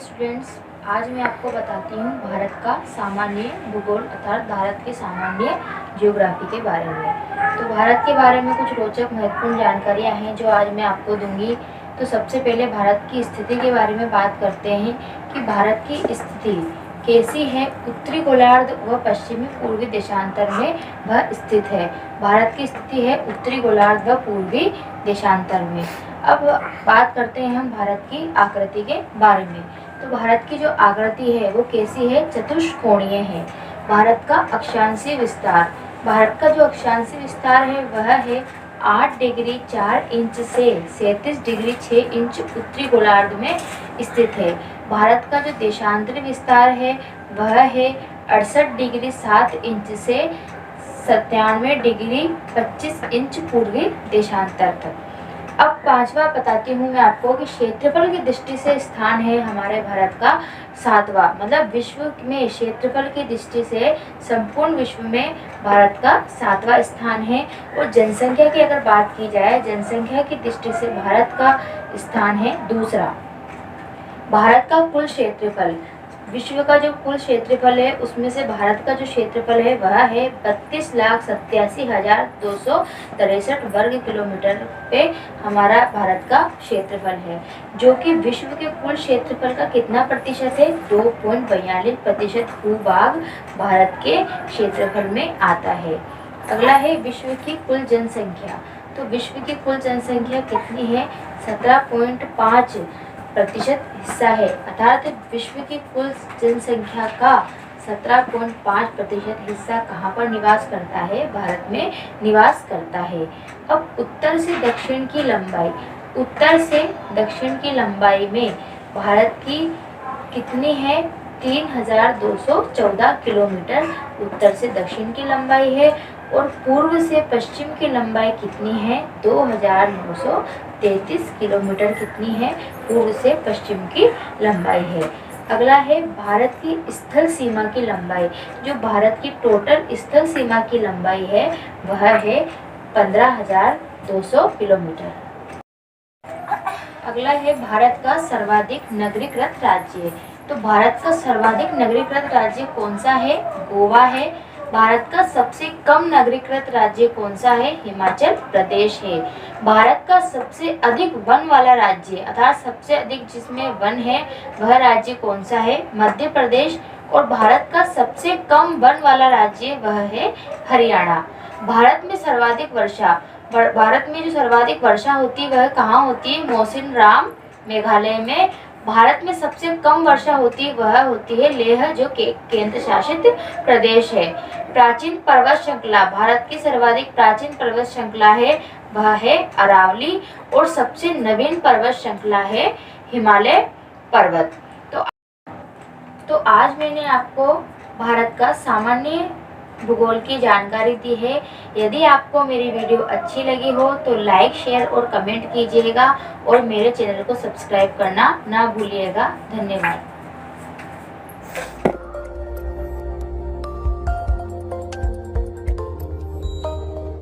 Students, आज मैं आपको बताती हूँ भारत का सामान्य भूगोल अर्थात भारत के सामान्य ज्योग्राफी के बारे में। तो भारत के बारे में कुछ रोचक महत्वपूर्ण जानकारियाँ हैं जो आज मैं आपको दूंगी। तो सबसे पहले भारत की स्थिति के बारे में बात करते हैं कि भारत की स्थिति कैसी है। उत्तरी गोलार्ध व पश्चिमी पूर्वी देशांतर में वह स्थित है। भारत की स्थिति है उत्तरी गोलार्ध व पूर्वी देशांतर में। अब बात करते हैं हम भारत की आकृति के बारे में। तो भारत की जो आकृति है वो कैसी है, चतुष्कोणीय है। भारत का अक्षांशीय विस्तार, भारत का जो अक्षांशीय विस्तार है वह है 8 डिग्री 4 इंच से 37 डिग्री 6 इंच उत्तरी गोलार्ध में स्थित है। भारत का जो देशांतरी विस्तार है वह है 68 डिग्री 7 इंच से 97 डिग्री 25 इंच पूर्वी देशांतर तक। अब पांचवा बताती हूँ मैं आपको कि क्षेत्रफल की दृष्टि से स्थान है हमारे भारत का 7वां, मतलब विश्व में क्षेत्रफल की दृष्टि से संपूर्ण विश्व में भारत का 7वां स्थान है। और जनसंख्या की अगर बात की जाए, जनसंख्या की दृष्टि से भारत का स्थान है दूसरा। भारत का कुल क्षेत्रफल, विश्व का जो कुल क्षेत्रफल है उसमें से भारत का जो क्षेत्रफल है वह है 32,87,263 वर्ग किलोमीटर पे हमारा भारत का क्षेत्रफल है, जो कि विश्व के कुल क्षेत्रफल का कितना प्रतिशत है, 2.42% भूभाग भारत के क्षेत्रफल में आता है। अगला है विश्व की कुल जनसंख्या। तो विश्व की कुल जनसंख्या कितनी है, 17.5% हिस्सा है, अर्थात विश्व की कुल जनसंख्या का 17.5% हिस्सा कहाँ पर निवास करता है, भारत में निवास करता है। अब उत्तर से दक्षिण की लंबाई, उत्तर से दक्षिण की लंबाई में भारत की कितनी है, 3,214 किलोमीटर उत्तर से दक्षिण की लंबाई है। और पूर्व से पश्चिम की लंबाई कितनी है, 2,933 किलोमीटर कितनी है, पूर्व से पश्चिम की लंबाई है। अगला है भारत की स्थल सीमा की लंबाई। जो भारत की टोटल स्थल सीमा की लंबाई है वह है 15,200 किलोमीटर। अगला है भारत का सर्वाधिक नगरीकृत राज्य। तो भारत का सर्वाधिक नगरीकृत राज्य कौन सा है, गोवा है। भारत का सबसे कम नगरीकृत राज्य कौन सा है, हिमाचल प्रदेश है। भारत का सबसे अधिक वन वाला राज्य अर्थात सबसे अधिक जिसमें वन है वह राज्य कौन सा है, मध्य प्रदेश। और भारत का सबसे कम वन वाला राज्य वह है हरियाणा। भारत में सर्वाधिक वर्षा, भारत में जो सर्वाधिक वर्षा होती है वह कहाँ होती है, मौसिनराम मेघालय में। भारत में सबसे कम वर्षा होती है वह होती है लेह, जो केंद्र शासित प्रदेश है। प्राचीन पर्वत श्रृंखला, भारत की सर्वाधिक प्राचीन पर्वत श्रृंखला है वह है अरावली। और सबसे नवीन पर्वत श्रृंखला है हिमालय पर्वत। तो आज मैंने आपको भारत का सामान्य भूगोल की जानकारी दी है। यदि आपको मेरी वीडियो अच्छी लगी हो तो लाइक, शेयर और कमेंट कीजिएगा और मेरे चैनल को सब्सक्राइब करना ना भूलिएगा। धन्यवाद।